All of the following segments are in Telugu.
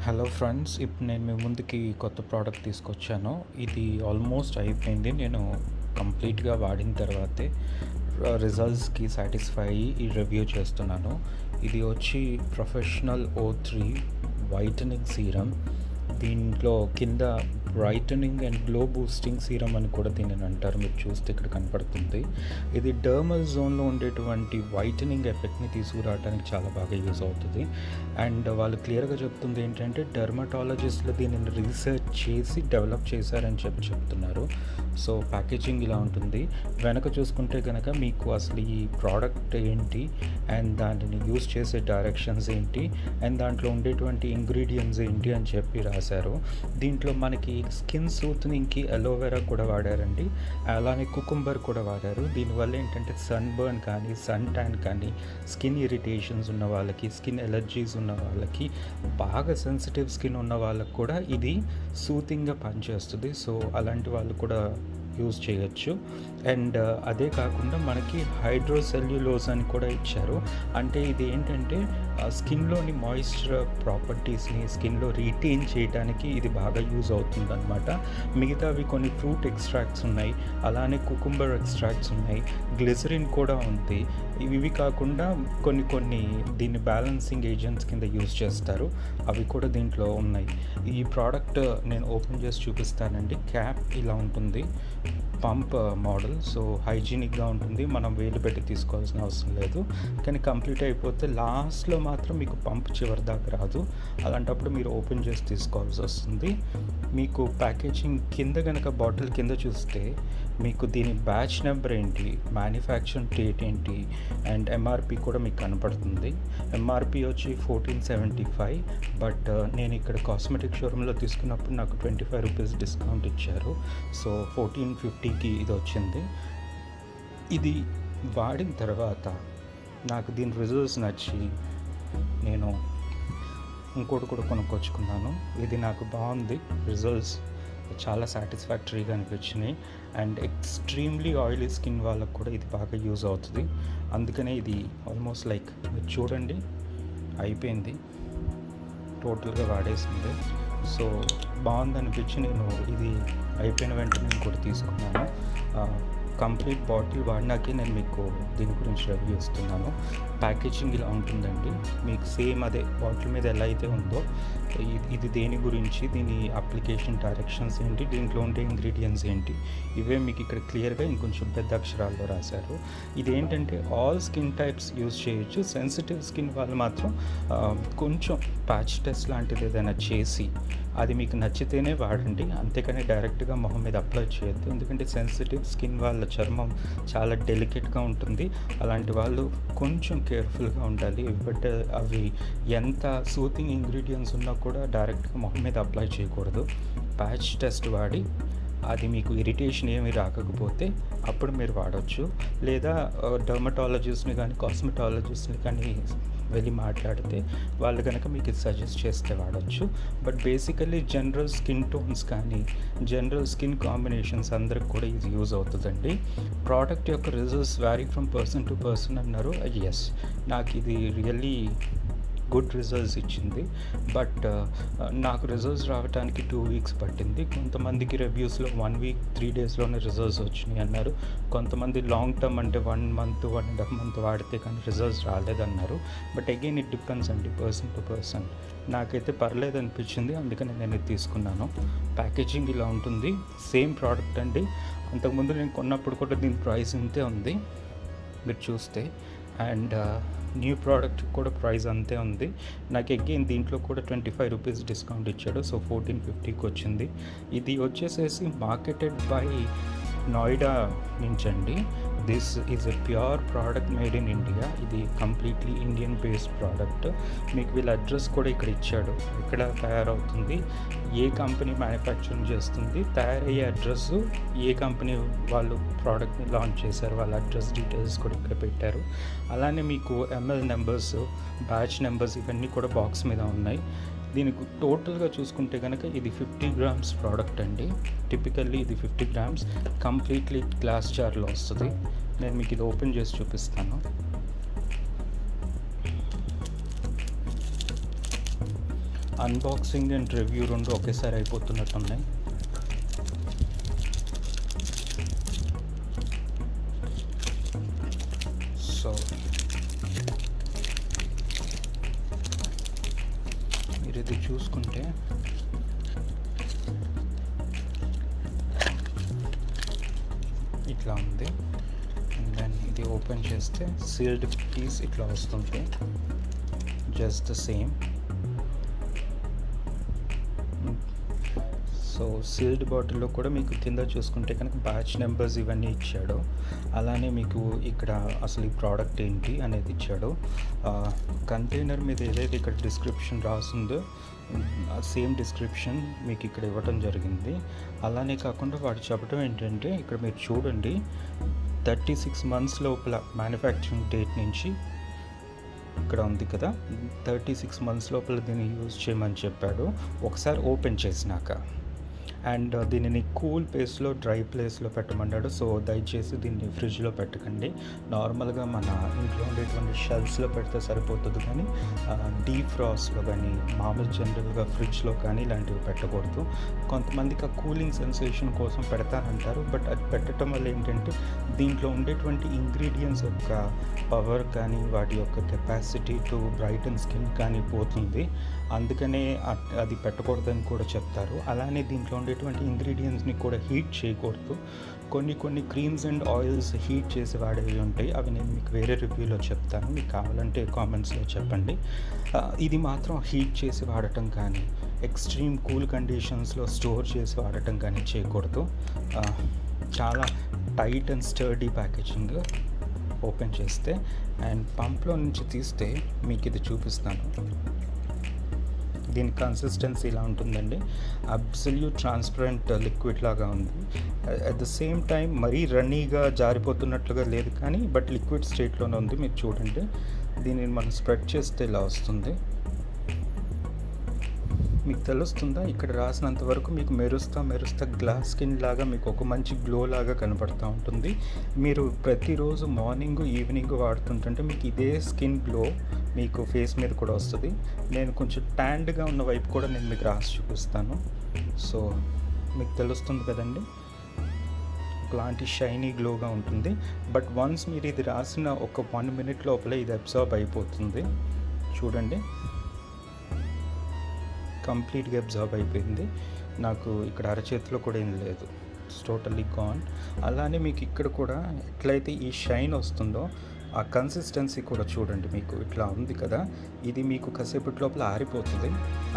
హలో ఫ్రెండ్స్, ఇప్పుడు నేను మీ ముందుకి కొత్త ప్రోడక్ట్ తీసుకొచ్చాను. ఇది ఆల్మోస్ట్ అయిపోయింది. నేను కంప్లీట్గా వాడిన తర్వాతే రిజల్ట్స్కి సాటిస్ఫై అయ్యి ఈ రివ్యూ చేస్తున్నాను. ఇది వచ్చి ప్రొఫెషనల్ O3 వైటనింగ్ సీరం. దీంట్లో కింద brightening and glow boosting serum అని కూడా దీనిని అంటారు. మీరు చూస్తే ఇక్కడ కనపడుతుంది. ఇది డర్మల్ జోన్లో ఉండేటువంటి వైటనింగ్ ఎఫెక్ట్ని తీసుకురావడానికి చాలా బాగా యూజ్ అవుతుంది. అండ్ వాళ్ళు క్లియర్గా చెప్తుంది ఏంటంటే డర్మటాలజిస్టులు దీనిని రీసెర్చ్ చేసి డెవలప్ చేశారని చెప్తున్నారు. సో ప్యాకేజింగ్ ఇలా ఉంటుంది. వెనక చూసుకుంటే కనుక మీకు అసలు ఈ ప్రోడక్ట్ ఏంటి అండ్ దానిని యూజ్ చేసే డైరెక్షన్స్ ఏంటి అండ్ దాంట్లో ఉండేటువంటి ఇంగ్రీడియంట్స్ ఏంటి అని చెప్పి రాశారు. దీంట్లో మనకి స్కిన్ సూత్నింగ్కి అలోవెరా కూడా వాడారండి, అలానే కుకుంబర్ కూడా వాడారు. దీనివల్ల ఏంటంటే సన్ బర్న్ కానీ సన్ ట్యాన్ కానీ స్కిన్ ఇరిటేషన్స్ ఉన్న వాళ్ళకి, స్కిన్ ఎలర్జీస్ ఉన్న వాళ్ళకి, బాగా సెన్సిటివ్ స్కిన్ ఉన్న వాళ్ళకి కూడా ఇది సూతింగ్గా పనిచేస్తుంది. సో అలాంటి వాళ్ళు కూడా యూజ్ చేయొచ్చు. అండ్ అదే కాకుండా మనకి హైడ్రోసెల్యులోజ్ అని కూడా ఇచ్చారు. అంటే ఇది ఏంటంటే స్కిన్లోని మాయిశ్చర్ ప్రాపర్టీస్ని స్కిన్లో రీటైన్ చేయడానికి ఇది బాగా యూజ్ అవుతుందన్నమాట. మిగతావి కొన్ని ఫ్రూట్ ఎక్స్ట్రాక్ట్స్ ఉన్నాయి, అలానే కుకుంబర్ ఎక్స్ట్రాక్ట్స్ ఉన్నాయి, గ్లిసరిన్ కూడా ఉంది. ఇవి కాకుండా కొన్ని దీన్ని బ్యాలెన్సింగ్ ఏజెంట్స్ కింద యూజ్ చేస్తారు, అవి కూడా దీంట్లో ఉన్నాయి. ఈ ప్రోడక్ట్ నేను ఓపెన్ చేసి చూపిస్తానండి. క్యాప్ ఇలా ఉంటుంది, పంప్ మోడల్. సో హైజీనిక్గా ఉంటుంది, మనం వేలు పెట్టి తీసుకోవాల్సిన అవసరం లేదు. కానీ కంప్లీట్ అయిపోతే లాస్ట్లో మాత్రం మీకు పంప్ చివరి దాకా రాదు. అలాంటప్పుడు మీరు ఓపెన్ చేసి తీసుకోవాల్సి వస్తుంది. మీకు ప్యాకేజింగ్ కింద కనుక బాటిల్ కింద చూస్తే మీకు దీని బ్యాచ్ నెంబర్ ఏంటి, మ్యానుఫ్యాక్చరింగ్ డేట్ ఏంటి అండ్ ఎంఆర్పి కూడా మీకు కనపడుతుంది. ఎంఆర్పి వచ్చి 1475, బట్ నేను ఇక్కడ కాస్మెటిక్ షోరూంలో తీసుకున్నప్పుడు నాకు 25 రూపీస్ డిస్కౌంట్ ఇచ్చారు. సో 1450కి ఇది వచ్చింది. ఇది వాడిన తర్వాత నాకు దీని రిజల్ట్స్ నచ్చి నేను ఇంకోటి కూడా కొనుక్కొచ్చుకున్నాను. ఇది నాకు బాగుంది, రిజల్ట్స్ చాలా సాటిస్ఫాక్టరీగా అనిపించినాయి. అండ్ ఎక్స్ట్రీమ్లీ ఆయిలీ స్కిన్ వాళ్ళకు కూడా ఇది బాగా యూజ్ అవుతుంది. అందుకనే ఇది ఆల్మోస్ట్ లైక్ మీరు చూడండి అయిపోయింది, టోటల్గా వాడేసింది. సో బాగుంది అనిపించి నేను ఇది అయిపోయిన వెంటనే నేను కూడా తీసుకున్నాను. కంప్లీట్ బాటిల్ వాడినాకే నేను మీకు దీని గురించి రివ్యూ ఇస్తున్నాను. ప్యాకేజింగ్ ఇలా ఉంటుందండి, మీకు సేమ్ అదే బాటిల్ మీద ఎలా అయితే ఉందో ఇది దేని గురించి, దీని అప్లికేషన్ డైరెక్షన్స్ ఏంటి, దీంట్లో ఉండే ఇంగ్రీడియంట్స్ ఏంటి, ఇవే మీకు ఇక్కడ క్లియర్గా ఇంకొంచెం పెద్ద అక్షరాల్లో రాశారు. ఇదేంటంటే ఆల్ స్కిన్ టైప్స్ యూజ్ చేయొచ్చు. సెన్సిటివ్ స్కిన్ వాళ్ళు మాత్రం కొంచెం ప్యాచ్ టెస్ట్ లాంటిది ఏదైనా చేసి అది మీకు నచ్చితేనే వాడండి, అంతేకాని డైరెక్ట్గా మొహం మీద అప్లై చేయొద్దు. ఎందుకంటే సెన్సిటివ్ స్కిన్ వాళ్ళ చర్మం చాలా డెలికేట్గా ఉంటుంది. అలాంటి వాళ్ళు కొంచెం కేర్ఫుల్గా ఉండాలి. బట్ అవి ఎంత సూతింగ్ ఇంగ్రీడియంట్స్ ఉన్నా కూడా డైరెక్ట్గా మొహం మీద అప్లై చేయకూడదు. ప్యాచ్ టెస్ట్ వాడి అది మీకు ఇరిటేషన్ ఏమీ రాకపోతే అప్పుడు మీరు వాడచ్చు. లేదా డర్మటాలజిస్ట్ని కానీ కాస్మెటాలజిస్ట్ని కానీ వెళ్ళి మాట్లాడితే వాళ్ళు కనుక మీకు ఇది సజెస్ట్ చేస్తే వాడచ్చు. But basically general skin tones కానీ జనరల్ స్కిన్ కాంబినేషన్స్ అందరికి కూడా ఇది యూజ్ అవుతుందండి. ప్రోడక్ట్ యొక్క results vary from person to person అన్నారు. ఎస్, నాకు ఇది రియల్లీ గుడ్ రిజల్ట్స్ ఇచ్చింది. బట్ నాకు రిజల్ట్స్ రావడానికి 2 వీక్స్ పట్టింది. కొంతమందికి రివ్యూస్లో 1 వీక్ 3 డేస్లోనే రిజల్ట్స్ వచ్చినాయి అన్నారు. కొంతమంది లాంగ్ టర్మ్ అంటే 1 మంత్ 1.5 మంత్ వాడితే కానీ రిజల్ట్స్ రాలేదన్నారు. బట్ అగైన్ ఇట్ డిపెండ్స్ అండి, పర్సన్ టు పర్సన్. నాకైతే పర్లేదు అనిపించింది, అందుకని నేను ఇది తీసుకున్నాను. ప్యాకేజింగ్ ఇలా ఉంటుంది, సేమ్ ప్రోడక్ట్ అండి. అంతకుముందు నేను కొన్నప్పుడు కూడా దీని ప్రైస్ ఇంతే ఉంది మీరు చూస్తే. అండ్ న్యూ ప్రోడక్ట్ కూడా ప్రైస్ అంతే ఉంది. నాకు అగైన్ దీంట్లో కూడా 25 రూపీస్ డిస్కౌంట్ ఇచ్చాడు. సో 1450కి వచ్చింది. ఇది వచ్చేసేసి మార్కెటెడ్ బై నోయిడా నుంచి అండి. This is a pure product made in India. ఇది కంప్లీట్లీ ఇండియన్ బేస్డ్ ప్రోడక్ట్. మీకు వీళ్ళ అడ్రస్ కూడా ఇక్కడ ఇచ్చాడు, ఇక్కడ తయారవుతుంది, ఏ కంపెనీ మ్యానుఫ్యాక్చరింగ్ చేస్తుంది, తయారయ్యే అడ్రస్, ఏ కంపెనీ వాళ్ళు ప్రోడక్ట్ని లాంచ్ చేశారు, వాళ్ళ అడ్రస్ డీటెయిల్స్ కూడా ఇక్కడ పెట్టారు. అలానే మీకు ఎంఎల్ నెంబర్స్, బ్యాచ్ నెంబర్స్ ఇవన్నీ కూడా బాక్స్ మీద ఉన్నాయి. దీనికి టోటల్గా చూసుకుంటే కనుక ఇది 50 గ్రామ్స్ ప్రోడక్ట్ అండి. టిపికల్లీ ఇది 50 గ్రామ్స్ కంప్లీట్లీ గ్లాస్ జార్లో వస్తుంది. నేను మీకు ఇది ఓపెన్ చేసి చూపిస్తాను. అన్బాక్సింగ్ అండ్ రివ్యూ రెండు ఒకేసారి అయిపోతున్నట్టున్నాయి. సో మీరు ఇది చూసుకుంటే ఇట్లా ఉంది. అండ్ దెన్ ఇది ఓపెన్ చేస్తే సీల్డ్ పీస్ ఇట్లా వస్తుంది, just the same. So sealed బాటిల్లో కూడా మీకు కింద చూసుకుంటే కనుక బ్యాచ్ నెంబర్స్ ఇవన్నీ ఇచ్చాడు. అలానే మీకు ఇక్కడ అసలు ఈ ప్రోడక్ట్ ఏంటి అనేది ఇచ్చాడు. కంటైనర్ మీద ఏదైతే ఇక్కడ డిస్క్రిప్షన్ రాసిందో సేమ్ డిస్క్రిప్షన్ మీకు ఇక్కడ ఇవ్వటం జరిగింది. అలానే కాకుండా వాడు చెప్పడం ఏంటంటే ఇక్కడ మీరు చూడండి, 36 months లోపల మ్యానుఫ్యాక్చరింగ్ డేట్ నుంచి ఇక్కడ ఉంది కదా, 36 months లోపల దీన్ని యూజ్ చేయమని చెప్పాడు ఒకసారి ఓపెన్ చేసినాక. అండ్ దీనిని కూల్ ప్లేస్లో, డ్రై ప్లేస్లో పెట్టమన్నాడు. సో దయచేసి దీన్ని ఫ్రిడ్జ్లో పెట్టకండి. నార్మల్గా మన ఇంట్లో ఉండేటువంటి షెల్ఫ్స్లో పెడితే సరిపోతుంది, కానీ డీప్ ఫ్రాస్ట్లో కానీ మామూలు జనరల్గా ఫ్రిడ్జ్లో కానీ ఇలాంటివి పెట్టకూడదు. కొంతమందికి ఆ కూలింగ్ సెన్సేషన్ కోసం పెడతానంటారు, బట్ అది పెట్టడం వల్ల ఏంటంటే దీంట్లో ఉండేటువంటి ఇంగ్రీడియంట్స్ యొక్క పవర్ కానీ వాటి యొక్క కెపాసిటీ టు బ్రైటన్ స్కిన్ కానీ పోతుంది. అందుకనే అది పెట్టకూడదని కూడా చెప్తారు. అలానే దీంట్లో ఉండేటువంటి ఇంగ్రీడియంట్స్ని కూడా హీట్ చేయకూడదు. కొన్ని క్రీమ్స్ అండ్ ఆయిల్స్ హీట్ చేసి వాడేవి ఉంటాయి, అవి నేను మీకు వేరే రివ్యూలో చెప్తాను, మీకు కావాలంటే కామెంట్స్లో చెప్పండి. ఇది మాత్రం హీట్ చేసి వాడటం కానీ ఎక్స్ట్రీమ్ కూల్ కండిషన్స్లో స్టోర్ చేసి వాడటం కానీ చేయకూడదు. చాలా tight and sturdy packaging. Open చేస్తే అండ్ పంప్లో నుంచి తీస్తే మీకు ఇది చూపిస్తాను. దీని కన్సిస్టెన్సీ ఇలా ఉంటుందండి, అబ్సల్యూట్ ట్రాన్స్పరెంట్ లిక్విడ్ లాగా ఉంది. అట్ ద సేమ్ టైం మరీ రన్నీగా జారిపోతున్నట్లుగా లేదు, కానీ బట్ లిక్విడ్ స్టేట్లోనే ఉంది. మీరు చూడండి, దీనిని మనం స్ప్రెడ్ చేస్తే ఇలా వస్తుంది. మీకు తెలుస్తుందా, ఇక్కడ రాసినంత వరకు మీకు మెరుస్తా గ్లాస్ స్కిన్ లాగా మీకు ఒక మంచి గ్లో లాగా కనపడుతూ ఉంటుంది. మీరు ప్రతిరోజు మార్నింగ్ ఈవినింగ్ వాడుతుంటే మీకు ఇదే స్కిన్ గ్లో మీకు ఫేస్ మీద కూడా వస్తుంది. నేను కొంచెం ట్యాండ్గా ఉన్న వైపు కూడా నేను మీకు రాసి చూపిస్తాను. సో మీకు తెలుస్తుంది కదండి, ఒకలాంటి షైనీ గ్లోగా ఉంటుంది. బట్ వన్స్ మీరు ఇది రాసిన ఒక 1 minute లోపలే ఇది అబ్జార్బ్ అయిపోతుంది. చూడండి, కంప్లీట్గా అబ్జార్బ్ అయిపోయింది. నాకు ఇక్కడ అరచేతిలో కూడా ఏం లేదు, ఇట్స్ టోటల్లీ గాన్. అలానే మీకు ఇక్కడ కూడా ఎట్లయితే ఈ షైన్ వస్తుందో ఆ కన్సిస్టెన్సీ కూడా చూడండి, మీకు ఇట్లా ఉంది కదా, ఇది మీకు కాసేపటి లోపల ఆరిపోతుంది.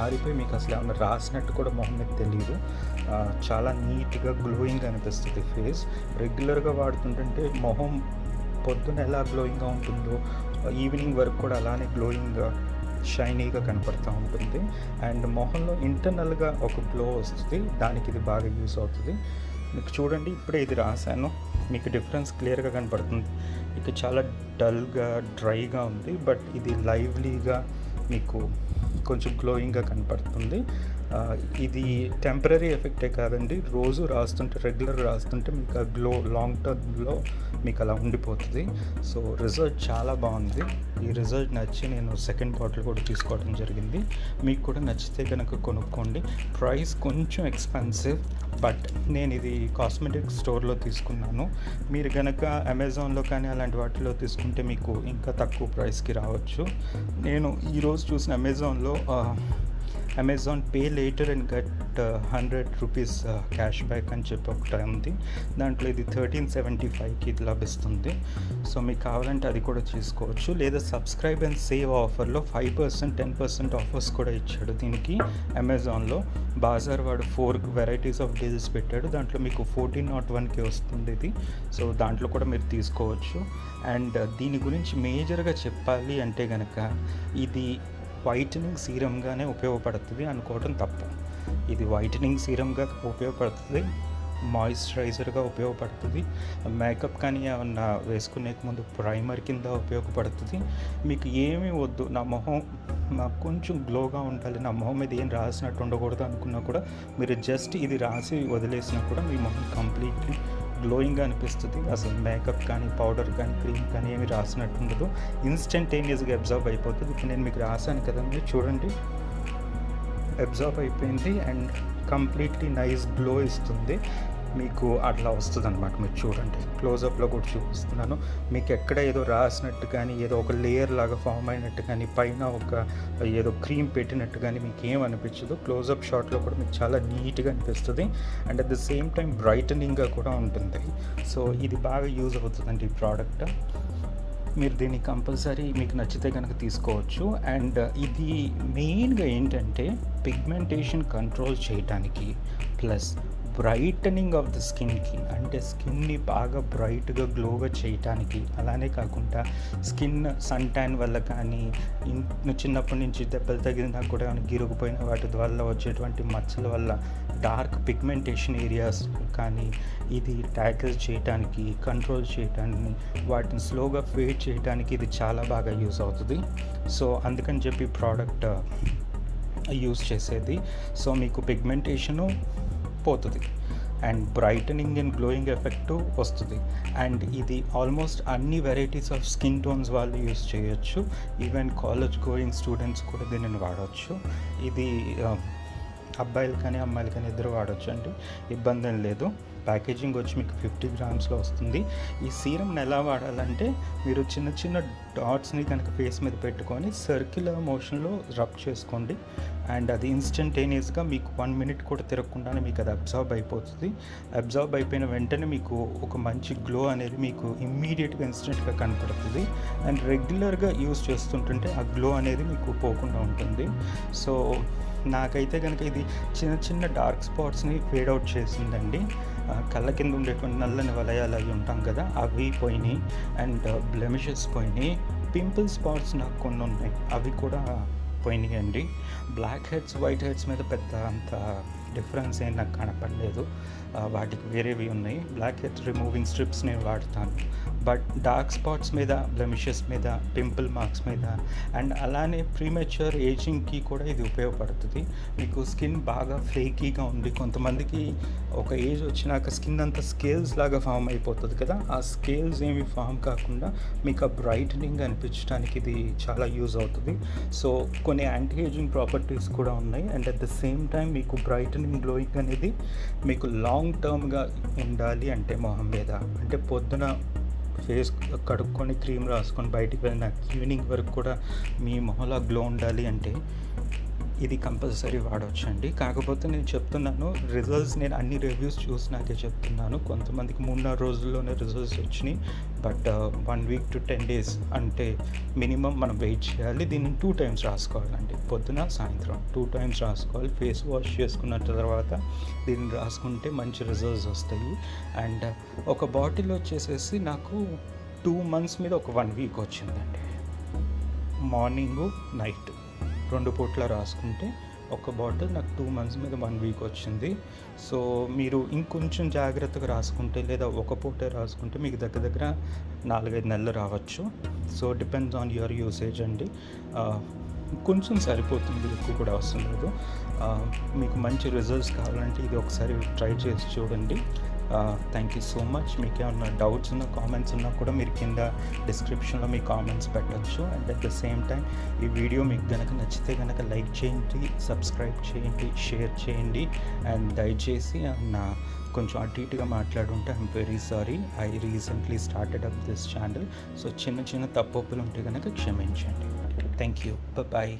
ఆరిపోయి మీకు అసలు ఏమన్నా రాసినట్టు కూడా మొహం మీద తెలియదు. చాలా నీట్గా గ్లోయింగ్ అనిపిస్తుంది ఫేస్. రెగ్యులర్గా వాడుతుంటే మొహం పొద్దున ఎలా గ్లోయింగ్గా ఉంటుందో ఈవినింగ్ వరకు కూడా అలానే గ్లోయింగ్గా షైనీగా కనపడుతూ ఉంటుంది. అండ్ మొహంలో ఇంటర్నల్గా ఒక గ్లో వస్తుంది, దానికి ఇది బాగా యూస్ అవుతుంది. మీకు చూడండి, ఇప్పుడే ఇది రాశాను, మీకు డిఫరెన్స్ క్లియర్గా కనపడుతుంది. ఇక చాలా డల్గా డ్రైగా ఉంది, బట్ ఇది లైవ్లీగా మీకు కొంచెం గ్లోయింగ్గా కనపడుతుంది. ఇది టెంపరీ ఎఫెక్టే కాదండి, రోజు రాస్తుంటే రెగ్యులర్ రాస్తుంటే మీకు ఆ గ్లో లాంగ్ టర్మ్లో మీకు అలా ఉండిపోతుంది. సో రిజల్ట్ చాలా బాగుంది. ఈ రిజల్ట్ నచ్చి నేను సెకండ్ బాటిల్ కూడా తీసుకోవడం జరిగింది. మీకు కూడా నచ్చితే కనుక కొనుక్కోండి. ప్రైస్ కొంచెం ఎక్స్పెన్సివ్, బట్ నేను ఇది కాస్మెటిక్ స్టోర్లో తీసుకున్నాను. మీరు కనుక అమెజాన్లో కానీ అలాంటి వాటిలో తీసుకుంటే మీకు ఇంకా తక్కువ ప్రైస్కి రావచ్చు. నేను ఈరోజు చూసిన అమెజాన్లో Amazon pay later and get 100 rupees cash back అని చెప్పి ఒకటి ఉంది. దాంట్లో ఇది 1375కి ఇది లభిస్తుంది. సో మీకు కావాలంటే అది కూడా తీసుకోవచ్చు. లేదా సబ్స్క్రైబ్ అండ్ సేవ్ ఆఫర్లో 5%, 10% ఆఫర్స్ కూడా ఇచ్చాడు దీనికి. అమెజాన్లో బాజార్ వాడు 4 వెరైటీస్ ఆఫ్ డీల్స్ పెట్టాడు. దాంట్లో మీకు 1401కి వస్తుంది ఇది. సో దాంట్లో కూడా మీరు తీసుకోవచ్చు. అండ్ దీని గురించి మేజర్గా చెప్పాలి అంటే కనుక ఇది వైటనింగ్ సీరంగానే ఉపయోగపడుతుంది అనుకోవడం తప్పు. ఇది వైటనింగ్ సీరంగా ఉపయోగపడుతుంది, మాయిశ్చరైజర్గా ఉపయోగపడుతుంది, మేకప్ కానీ ఏమన్నా వేసుకునే ముందు ప్రైమర్ కింద ఉపయోగపడుతుంది. మీకు ఏమీ వద్దు, నా మొహం నాకు కొంచెం గ్లోగా ఉండాలి, నా మొహం మీద ఏం రాసినట్టు ఉండకూడదు అనుకున్నా కూడా మీరు జస్ట్ ఇది రాసి వదిలేసినా కూడా మీ మొహం కంప్లీట్లీ గ్లోయింగ్గా అనిపిస్తుంది. అసలు మేకప్ కానీ పౌడర్ కానీ క్రీమ్ కానీ ఏమి రాసినట్టు ఉండదు, ఇన్స్టంటేనియస్గా అబ్జర్వ్ అయిపోతుంది. ఇప్పుడు నేను మీకు రాశాను కదా, మీరు చూడండి, అబ్జార్బ్ అయిపోయింది అండ్ కంప్లీట్లీ నైస్ గ్లో ఇస్తుంది. మీకు అట్లా వస్తుంది అనమాట. మీరు చూడండి, క్లోజప్లో కూడా చూపిస్తున్నాను. మీకు ఎక్కడ ఏదో రాసినట్టు కానీ, ఏదో ఒక లేయర్ లాగా ఫామ్ అయినట్టు కానీ, పైన ఒక ఏదో క్రీమ్ పెట్టినట్టు కానీ మీకు ఏం అనిపించదు. క్లోజప్ షాట్లో కూడా మీకు చాలా నీట్గా అనిపిస్తుంది and at the same time బ్రైటనింగ్గా కూడా ఉంటుంది. సో ఇది బాగా యూజ్ అవుతుందండి ఈ ప్రోడక్ట్. మీరు దీన్ని కంపల్సరీ మీకు నచ్చితే కనుక తీసుకోవచ్చు. అండ్ ఇది మెయిన్గా ఏంటంటే పిగ్మెంటేషన్ కంట్రోల్ చేయడానికి ప్లస్ బ్రైటనింగ్ ఆఫ్ ద స్కిన్కి, అంటే స్కిన్ని బాగా బ్రైట్గా గ్లోగా చేయటానికి. అలానే కాకుండా స్కిన్ సన్ ట్యాన్ వల్ల కానీ, చిన్నప్పటి నుంచి దెబ్బలు తగిలినా కూడా గిరుగుపోయిన వాటి వల్ల వచ్చేటువంటి మచ్చల వల్ల డార్క్ పిగ్మెంటేషన్ ఏరియాస్ కానీ ఇది ట్యాకిల్ చేయడానికి, కంట్రోల్ చేయడానికి, వాటిని స్లోగా ఫేడ్ చేయడానికి ఇది చాలా బాగా యూస్ అవుతుంది. సో అందుకని చెప్పి ప్రోడక్ట్ యూస్ చేసేది. సో మీకు పిగ్మెంటేషను పోతుంది and brightening and glowing effect వస్తుంది. అండ్ ఇది ఆల్మోస్ట్ అన్ని వెరైటీస్ ఆఫ్ స్కిన్ టోన్స్ వాళ్ళు యూస్ చేయొచ్చు. ఈవెన్ కాలేజ్ గోయింగ్ స్టూడెంట్స్ కూడా దీనిని వాడవచ్చు. ఇది అబ్బాయిలు కానీ అమ్మాయిలు కానీ ఇద్దరు వాడవచ్చు అండి, ఇబ్బంది ఏం లేదు. ప్యాకేజింగ్ వచ్చి మీకు 50 గ్రామ్స్లో వస్తుంది. ఈ సీరమ్ని ఎలా వాడాలంటే మీరు చిన్న చిన్న డాట్స్ని కనుక ఫేస్ మీద పెట్టుకొని సర్క్యులర్ మోషన్లో రబ్ చేసుకోండి అండ్ అది ఇన్స్టంటేనియస్గా మీకు 1 మినిట్ కూడా తిరగకుండానే మీకు అది అబ్జార్బ్ అయిపోతుంది. అబ్జార్బ్ అయిపోయిన వెంటనే మీకు ఒక మంచి గ్లో అనేది మీకు ఇమ్మీడియట్గా ఇన్స్టెంట్గా కనపడుతుంది అండ్ రెగ్యులర్గా యూస్ చేస్తుంటుంటే ఆ గ్లో అనేది మీకు పోకుండా ఉంటుంది. సో నాకైతే కనుక ఇది చిన్న చిన్న డార్క్ స్పాట్స్ని ఫేడ్ అవుట్ చేసిందండి. కళ్ళ కింద ఉండేటువంటి నల్లని వలయాలు అవి ఉంటాం కదా, అవి పోయినాయి అండ్ బ్లెమిషెస్ పోయినాయి. పింపుల్ స్పాట్స్ నాకు కొన్ని ఉన్నాయి, అవి కూడా పోయినాయి అండి. బ్లాక్ హెడ్స్ వైట్ హెడ్స్ మీద పెద్ద అంత డిఫరెన్స్ ఏం నాకు కనపడలేదు, వాటికి వేరేవి ఉన్నాయి. బ్లాక్ హెడ్స్ రిమూవింగ్ స్ట్రిప్స్ నేను వాడతాను, బట్ డార్క్ స్పాట్స్ మీద, బ్లెమిషెస్ మీద, పింపుల్ మార్క్స్ మీద అండ్ అలానే ప్రీమెచ్యూర్ ఏజింగ్కి కూడా ఇది ఉపయోగపడుతుంది. మీకు స్కిన్ బాగా ఫ్లేకీగా ఉండి కొంతమందికి ఒక ఏజ్ వచ్చినాక స్కిన్ అంతా స్కేల్స్ లాగా ఫామ్ అయిపోతుంది కదా, ఆ స్కేల్స్ ఏమి ఫామ్ కాకుండా మీకు ఆ బ్రైటనింగ్ అనిపించడానికి ఇది చాలా యూజ్ అవుతుంది. సో కొన్ని యాంటీ ఏజింగ్ ప్రాపర్టీస్ కూడా ఉన్నాయి and at the same time మీకు బ్రైటనింగ్ గ్లోయింగ్ అనేది మీకు లాంగ్ టర్మ్గా ఉండాలి. అంటే మొహం మీద, అంటే పొద్దున ఫేస్ కడుక్కొని క్రీమ్ రాసుకొని బయటికి వెళ్ళిన ఈవినింగ్ వరకు కూడా మీ మొహంలో గ్లో ఉండాలి అంటే ఇది కంపల్సరీ వాడవచ్చండి. కాకపోతే నేను చెప్తున్నాను రిజల్ట్స్, నేను అన్ని రివ్యూస్ చూసినాకే చెప్తున్నాను. కొంతమందికి 3-4 రోజుల్లోనే రిజల్ట్స్ వచ్చినాయి, బట్ 1 వీక్ to 10 days అంటే మినిమం మనం వెయిట్ చేయాలి. దీన్ని 2 times రాసుకోవాలండి, పొద్దున సాయంత్రం 2 times రాసుకోవాలి. ఫేస్ వాష్ చేసుకున్న తర్వాత దీన్ని రాసుకుంటే మంచి రిజల్ట్స్ వస్తాయి. అండ్ ఒక బాటిల్ వచ్చేసేసి నాకు 2 months మీద ఒక 1 week వచ్చిందండి. మార్నింగు నైట్ 2 పూట్ల రాసుకుంటే ఒక బాటిల్ నాకు 2 months మీద 1 week వచ్చింది. సో మీరు ఇంకొంచెం జాగ్రత్తగా రాసుకుంటే లేదా ఒక పూటే రాసుకుంటే మీకు దగ్గర 4-5 నెలలు రావచ్చు. So depends on your usage అండి. కొంచెం సరిపోతుంది, ఎక్కువ కూడా అవసరం లేదు. మీకు మంచి రిజల్ట్స్ కావాలంటే ఇది ఒకసారి ట్రై చేసి చూడండి. Thank you so much. మీకు ఏమన్నా డౌట్స్ ఉన్నా, కామెంట్స్ ఉన్నా కూడా మీరు కింద డిస్క్రిప్షన్లో మీ కామెంట్స్ పెట్టచ్చు. And at the same time ఈ వీడియో మీకు కనుక నచ్చితే కనుక లైక్ చేయండి, సబ్స్క్రైబ్ చేయండి, షేర్ చేయండి. అండ్ దయచేసి నా కొంచెం అటు ఇటుగా మాట్లాడుంటే I'm very sorry. I recently started up this channel. So చిన్న చిన్న తప్పులు ఉంటే కనుక క్షమించండి. Thank you. బాయ్.